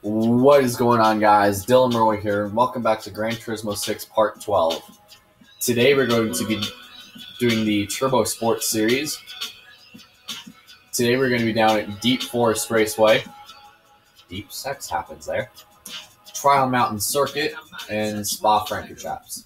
What is going on, guys? Dylan Murray here. Welcome back to Gran Turismo 6 Part 12. Today we're going to be doing the Turbo Sports Series. Today we're going to be down at Deep Forest Raceway. Deep sex happens there. Trial Mountain Circuit and Spa-Francorchamps.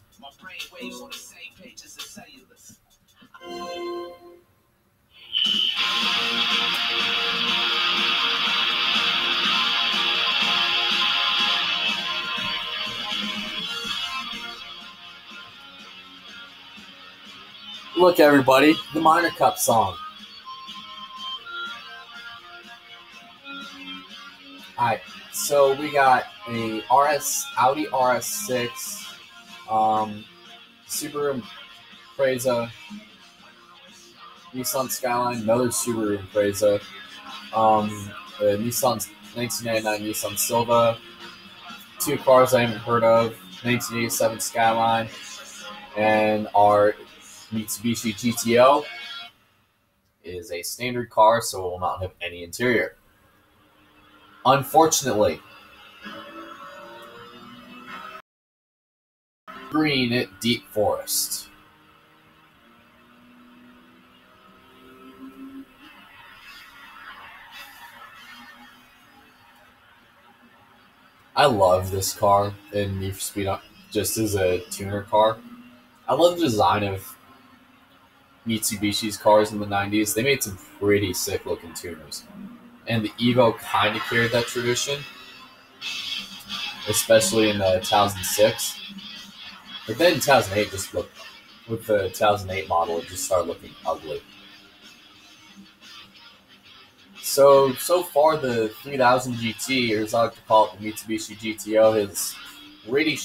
Look, everybody, the Minor Cup song. Alright, so we got a Audi RS6, Subaru Impreza, Nissan Skyline, another Subaru Impreza, Nissan 1999 Nissan Silva, two cars I haven't heard of, 1987 Skyline, and our Mitsubishi GTO is a standard car, so it will not have any interior. Unfortunately, green at Deep Forest. I love this car in Need for Speed just as a tuner car. I love the design of Mitsubishi's cars in the 90s. They made some pretty sick looking tuners. And the Evo kind of carried that tradition, especially in 2006. But then 2008 just looked, with the 2008 model, it just started looking ugly. So far the 3000 GT, or as I like to call it, the Mitsubishi GTO, has really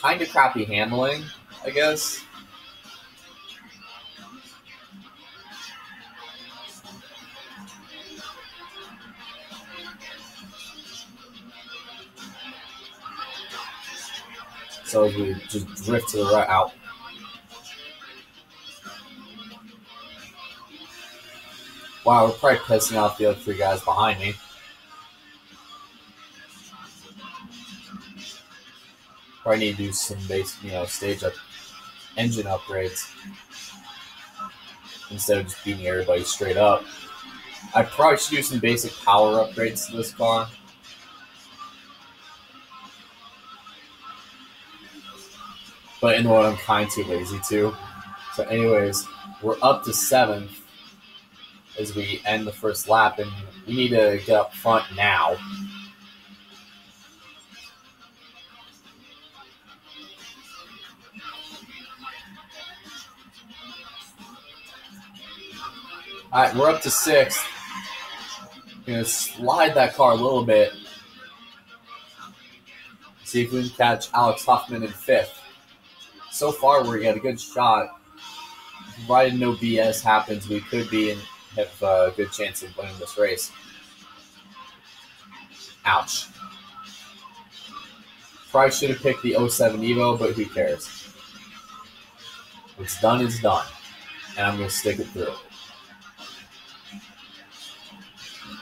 kind of crappy handling, I guess. So as we just drift to the right out. Wow, we're probably pissing off the other three guys behind me. Probably need to do some basic, stage up, engine upgrades instead of just beating everybody straight up. I probably should do some basic power upgrades to this car. But in what I'm kind of too lazy to. So anyways, we're up to 7th as we end the first lap, and we need to get up front now. Alright, we're up to 6th. Going to slide that car a little bit. See if we can catch Alex Huffman in 5th. So far, we got a good shot. Provided no BS happens, we could be and have a good chance of winning this race. Ouch. Probably should have picked the 07 Evo, but who cares? What's done is done, and I'm going to stick it through.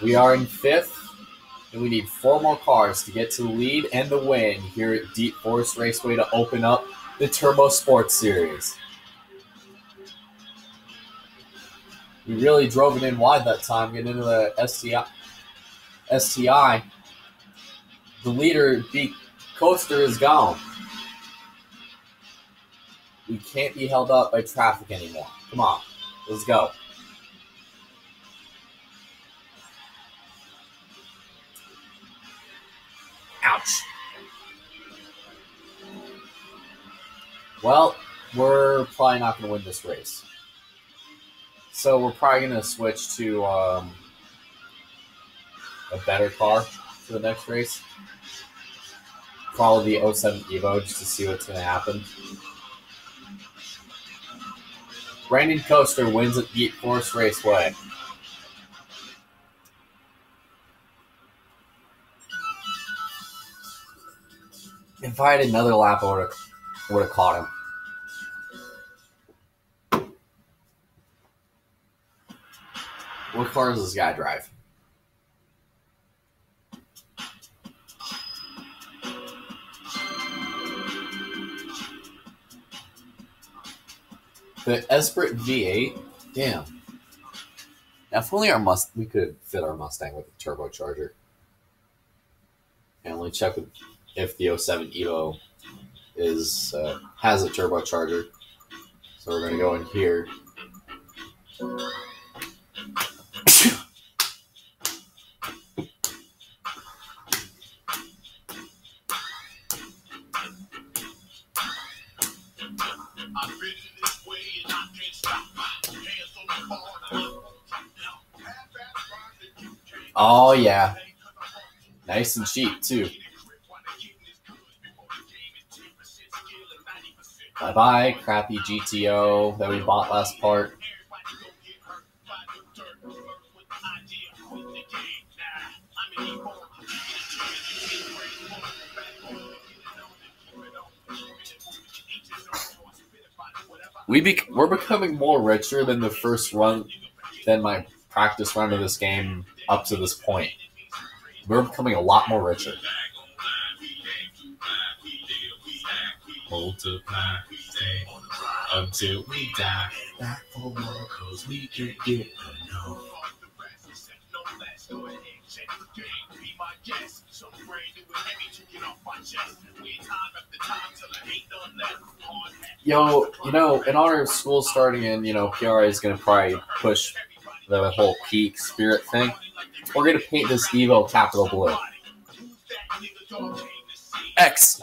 We are in 5th, and we need 4 more cars to get to the lead and the win here at Deep Forest Raceway to open up the Turbo Sports Series. We really drove it in wide that time, getting into the STI. The leader, beat Coaster, is gone. We can't be held up by traffic anymore. Come on, let's go. Ouch. Well, we're probably not going to win this race. So we're probably going to switch to a better car for the next race. Probably the 07 Evo, just to see what's going to happen. Brandon Coaster wins at Deep Forest Raceway. If I had another lap, I would have caught him. What car does this guy drive? The Esprit V8, damn. Now, if only we could fit our Mustang with a turbocharger. And let me check if the 07 Evo has a turbocharger. So we're going to go in here. Oh, yeah. Nice and cheap, too. Bye-bye, crappy GTO that we bought last part. We're becoming more richer than the first run, than my practice run of this game up to this point. We're becoming a lot more richer. Multiply, stay until we die. Back for more, cause we can get enough. Yo, in honor of school starting in, PRA is going to probably push the whole peak spirit thing. We're going to paint this Evo capital blue. X.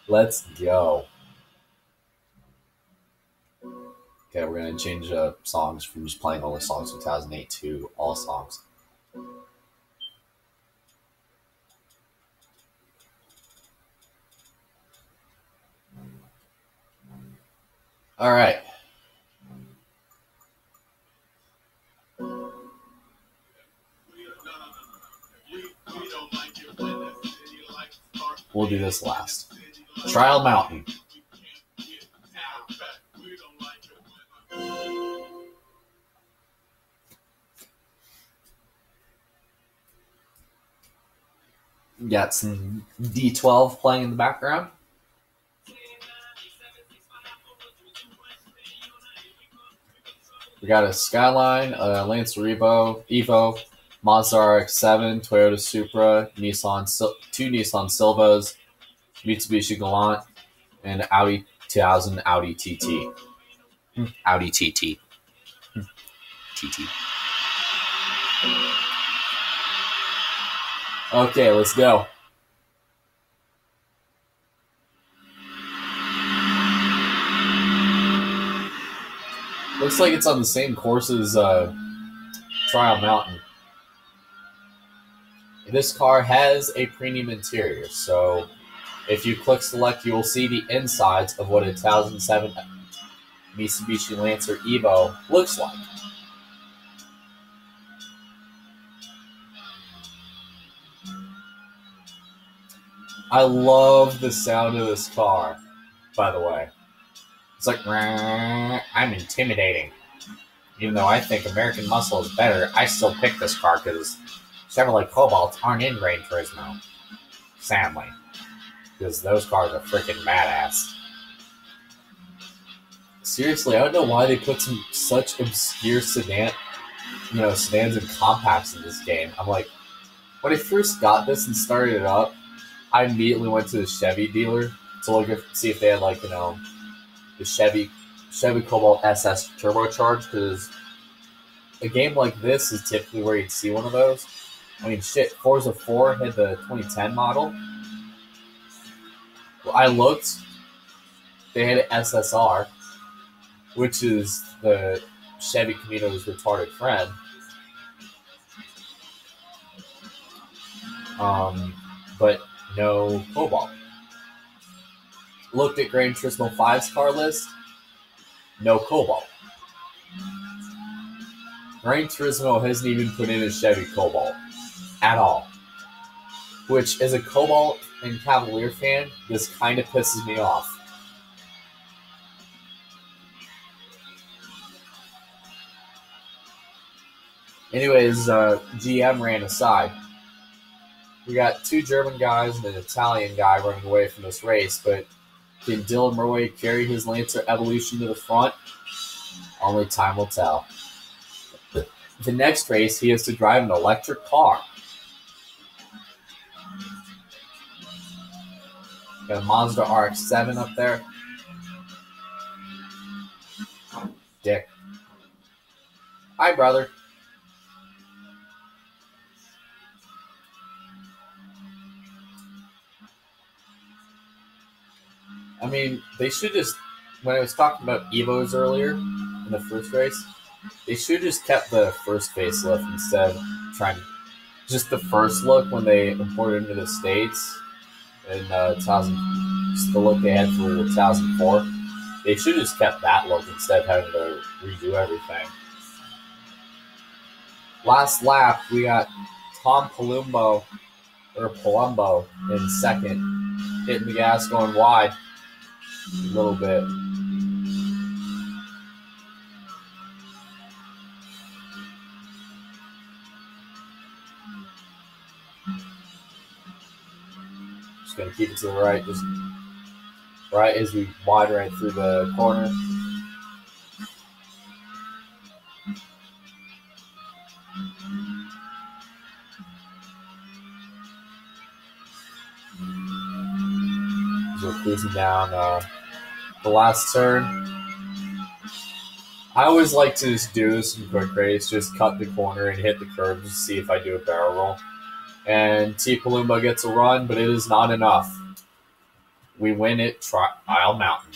Let's go. Okay, we're going to change songs from just playing all the songs from 2008 to all songs. All right. We'll do this last. Trial Mountain. Got some D12 playing in the background. We got a Skyline, a Lancer Evo, Mazda RX-7, Toyota Supra, two Nissan Silvas, Mitsubishi Galant, and Audi 2000 Audi TT. Audi TT. TT. Okay, let's go. Looks like it's on the same course as Trial Mountain. This car has a premium interior, so if you click select, you will see the insides of what a 2007 Mitsubishi Lancer Evo looks like. I love the sound of this car, by the way. It's like, I'm intimidating. Even though I think American Muscle is better, I still pick this car because Chevrolet Cobalts aren't in Gran Turismo. Sadly. Because those cars are freaking badass. Seriously, I don't know why they put such obscure sedans and compacts in this game. I'm like, when I first got this and started it up, I immediately went to the Chevy dealer to see if they had the Chevy Cobalt SS turbocharged, because a game like this is typically where you'd see one of those. I mean, shit, Forza 4 had the 2010 model. Well, I looked. They had an SSR, which is the Chevy Camino's retarded friend. But no Cobalt. Looked at Gran Turismo 5's car list. No Cobalt. Gran Turismo hasn't even put in a Chevy Cobalt at all. which as a Cobalt and Cavalier fan, this kind of pisses me off. Anyways, GM ran aside. We got two German guys and an Italian guy running away from this race, but can Dylan Murray carry his Lancer Evolution to the front? Only time will tell. The next race, he has to drive an electric car. Got a Mazda RX-7 up there. Dick. Hi, brother. I mean, they should just, when I was talking about Evos earlier in the first race, they should just kept the first facelift instead of trying just the first look when they imported into the States in 2000, just the look they had for 2004. They should have just kept that look instead of having to redo everything. Last lap, we got Tom Palumbo in second, hitting the gas going wide a little bit. Just going to keep it to the right, just right as we wide right through the corner. So we're cruising down the last turn. I always like to just do this in quick race, just cut the corner and hit the curb to see if I do a barrel roll. And T. Palumbo gets a run, but it is not enough. We win at Trial Mountain.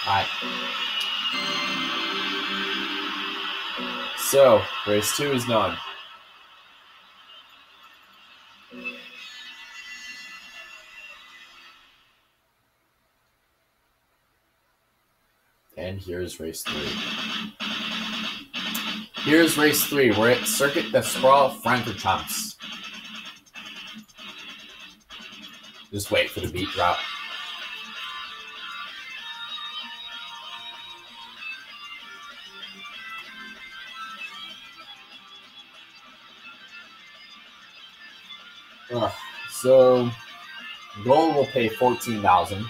Alright. So, race 2 is done. And here's race 3. Here's race 3. We're at Circuit des Francorchamps. Just wait for the beat drop. So, gold will pay $14,000,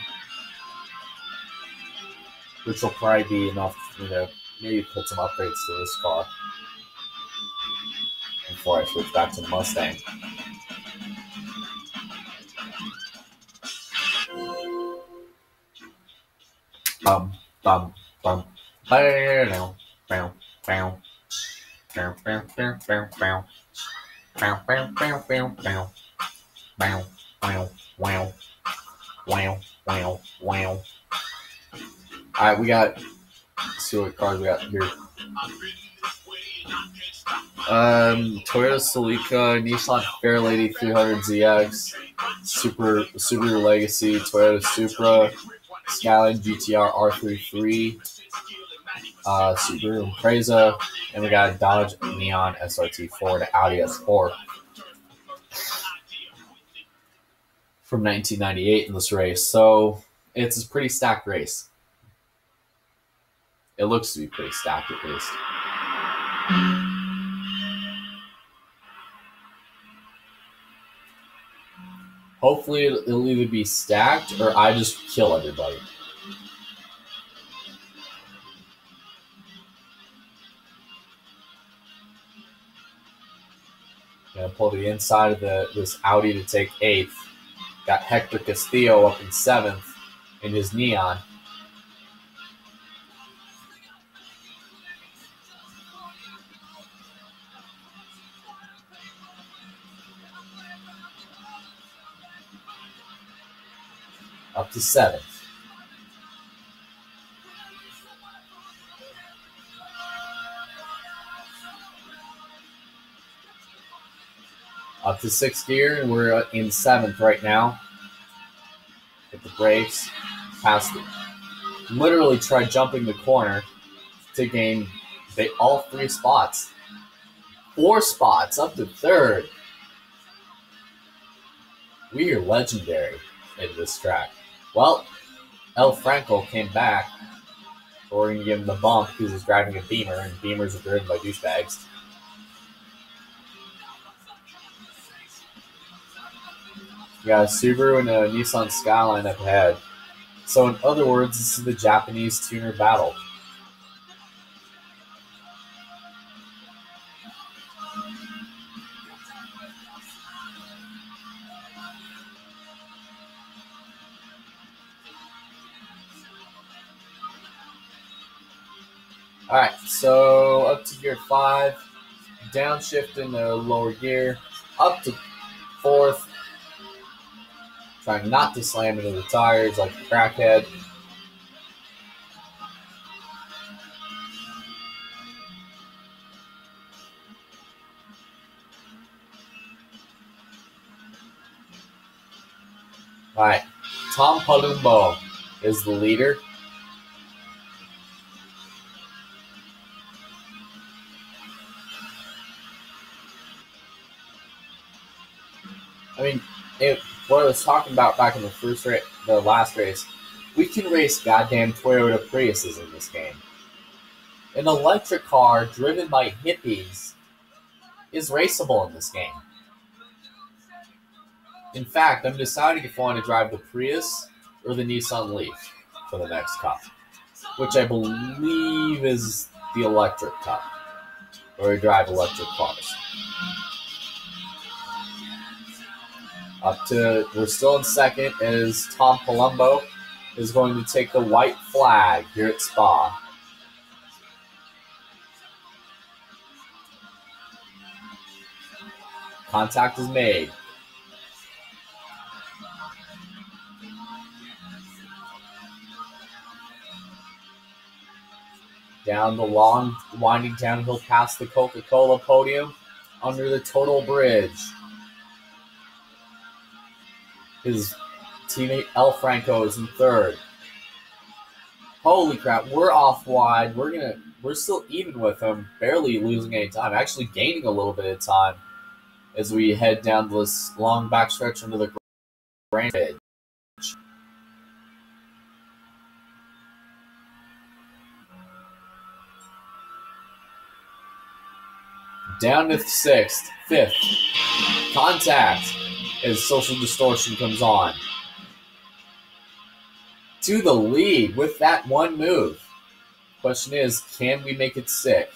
which will probably be enough, maybe put some upgrades to this car before I switch back to the Mustang. Bum, bum, bum. Bow, bow, bow. Bow, bow, bow, bow, bow. Bow, bow, bow, bow, bow. Wow, wow, wow, wow, wow, wow. Alright, we got, let's see what cars we got here. Toyota Celica, Nissan Fairlady 300ZX, Subaru Legacy, Toyota Supra, Skyline GTR R33, Subaru Impreza, and we got a Dodge Neon SRT4 and Audi S4. From 1998 in this race, so it's a pretty stacked race. It looks to be pretty stacked at least. Hopefully it'll either be stacked or I just kill everybody. Gonna pull the inside of this Audi to take 8th. Got Hector Castillo up in 7th in his Neon. Up to 7th. to sixth gear, and we're in seventh right now. Hit the brakes, past it. Literally tried jumping the corner to gain all 3 spots. 4 spots up to third. We are legendary in this track. Well, El Franco came back. So we're going to give him the bump because he's driving a Beamer, and Beamers are driven by douchebags. We got a Subaru and a Nissan Skyline up ahead. So in other words, this is the Japanese tuner battle. Alright, so up to gear 5, downshift in the lower gear, up to 4th, trying not to slam into the tires like a crackhead. Alright, Tom Palumbo is the leader. I mean, what I was talking about back in the last race, we can race goddamn Toyota Priuses in this game. An electric car driven by hippies is raceable in this game. In fact, I'm deciding if I want to drive the Prius or the Nissan Leaf for the next Cup, which I believe is the electric Cup, where we drive electric cars. We're still in second as Tom Palumbo is going to take the white flag here at Spa. Contact is made. Down the long, winding downhill past the Coca-Cola podium, under the Total Bridge. His teammate El Franco is in third. Holy crap, we're off wide. We're still even with him, barely losing any time, actually gaining a little bit of time as we head down this long backstretch into the Gran. Down to fifth. Contact as Social Distortion comes on. To the lead with that one move. Question is, can we make it sick?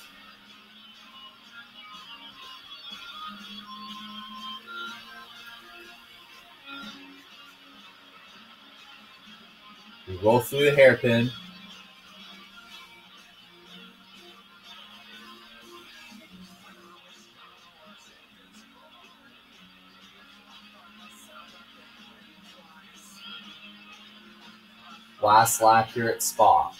We roll through the hairpin. Last lap here at Spa.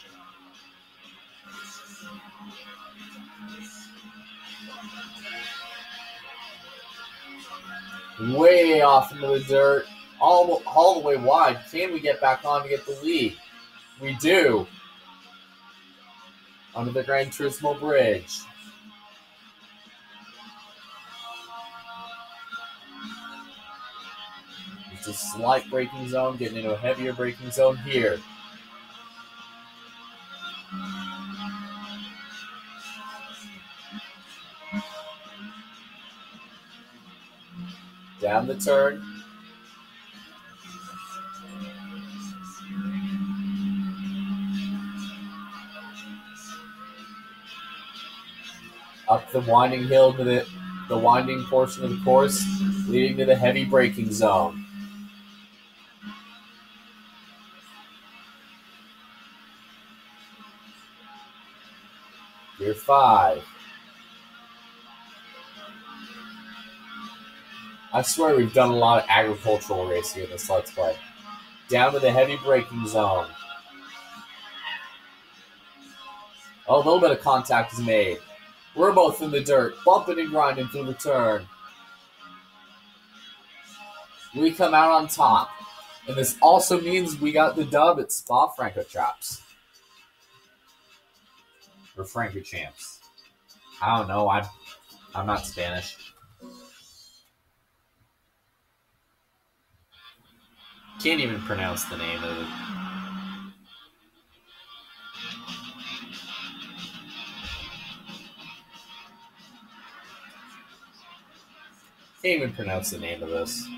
Way off into the dirt, all the way wide. Can we get back on to get the lead? We do. Under the Gran Turismo bridge. Just a slight braking zone, getting into a heavier braking zone here. Down the turn. Up the winding hill to the winding portion of the course, leading to the heavy braking zone. Gear 5. I swear we've done a lot of agricultural racing in this Let's Play. Down to the heavy braking zone. Oh, a little bit of contact is made. We're both in the dirt, bumping and grinding through the turn. we come out on top. And this also means we got the dub at Spa Franco Traps. Or Franco Champs. I don't know. I'm not Spanish. Can't even pronounce the name of it. Can't even pronounce the name of this.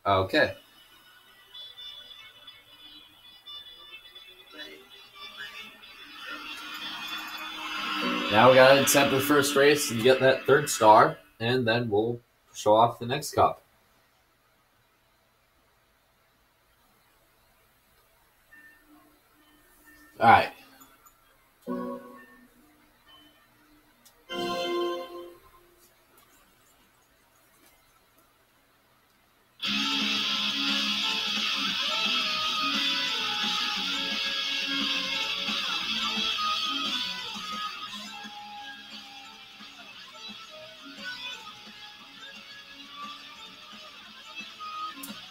Okay. Now we gotta attempt the first race and get that third star, and then we'll show off the next cup. Alright.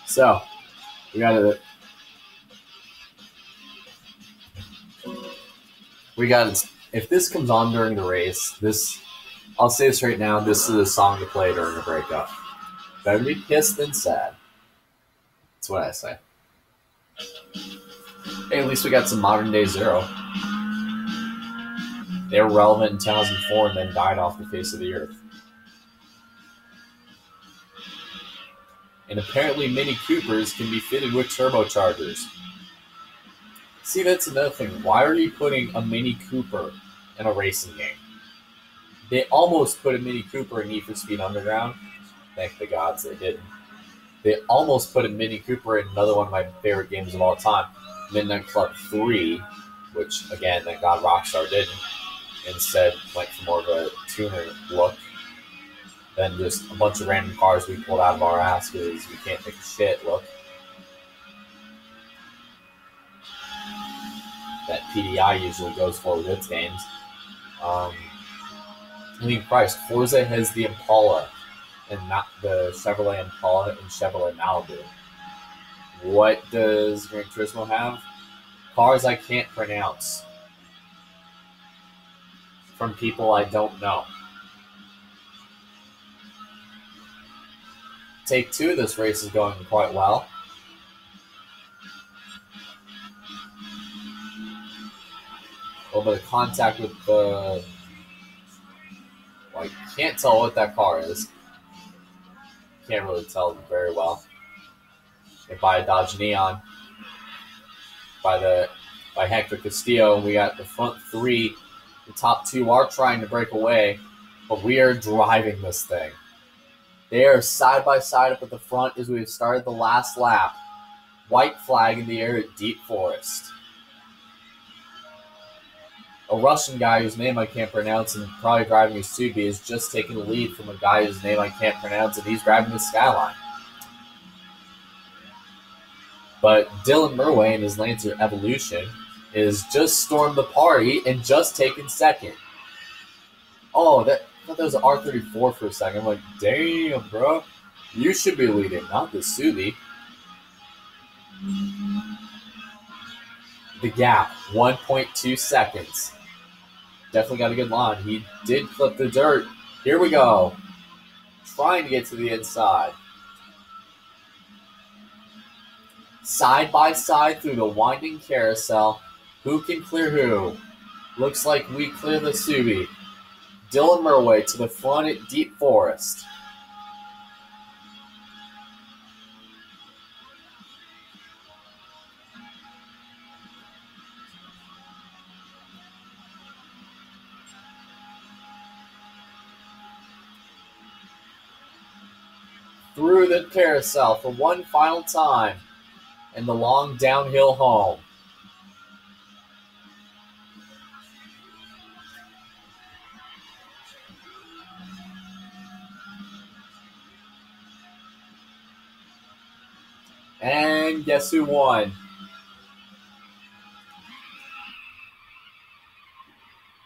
So, we gotta, if this comes on during the race, I'll say this right now, this is a song to play during a breakup. Better be pissed than sad. That's what I say. Hey, at least we got some modern day Zero. They were relevant in 2004 and then died off the face of the earth. And apparently Mini Coopers can be fitted with turbochargers. See, that's another thing. Why are you putting a Mini Cooper in a racing game? They almost put a Mini Cooper in Need for Speed Underground. Thank the gods they didn't. They almost put a Mini Cooper in another one of my favorite games of all time, Midnight Club 3, which, again, thank God Rockstar didn't. Instead, went for more of a tuner look than just a bunch of random cars we pulled out of our ass because we can't think of shit look. That PDI usually goes for with its games. I mean, Christ, Forza has the Impala and not the Chevrolet Impala and Chevrolet Malibu. What does Gran Turismo have? Cars I can't pronounce from people I don't know. Take two of this race is going quite well. A little bit of contact with the... Well, I can't tell what that car is. Can't really tell very well. Hit by a Dodge Neon. By Hector Castillo. We got the front three. The top two are trying to break away, but we are driving this thing. They are side by side up at the front as we have started the last lap. White flag in the air at Deep Forest. A Russian guy whose name I can't pronounce and probably driving his Subi is just taking the lead from a guy whose name I can't pronounce and he's driving his Skyline. But Dylan Murway and his Lancer Evolution is just stormed the party and just taken second. Oh, I thought that was an R34 for a second. I'm like, damn, bro. You should be leading, not the Subi. The gap, 1.2 seconds. Definitely got a good line. He did clip the dirt. Here we go. Trying to get to the inside. Side by side through the winding carousel. Who can clear who? Looks like we clear the Subi. Dylan Murway to the front at Deep Forest. Through the carousel for one final time and the long downhill home. And guess who won?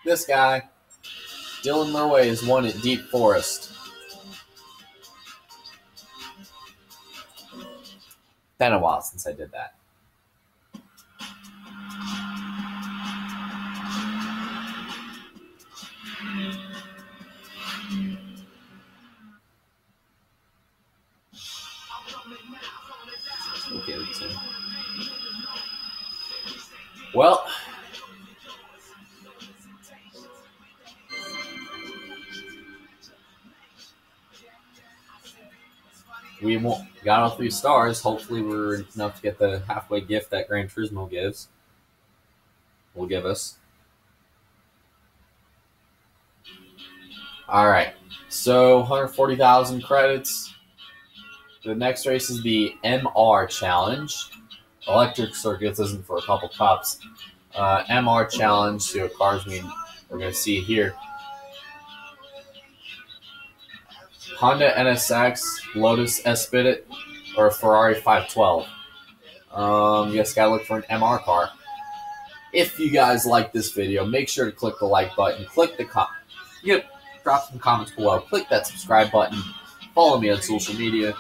This guy. Dylan Murway has won at Deep Forest. Been a while since I did that. We'll give it to him. Well, we got all 3 stars. Hopefully, we're enough to get the halfway gift that Gran Turismo will give us. All right, so 140,000 credits. The next race is the MR Challenge. Electric Circuits isn't for a couple cups. MR Challenge, see what cars we're going to see here. Honda NSX, Lotus Expedit, or Ferrari 512. You just gotta look for an MR car. If you guys like this video, make sure to click the like button, click the drop some comments below, click that subscribe button, follow me on social media.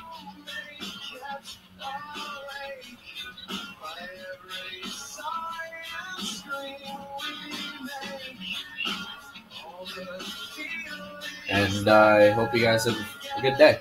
And I hope you guys have a good day.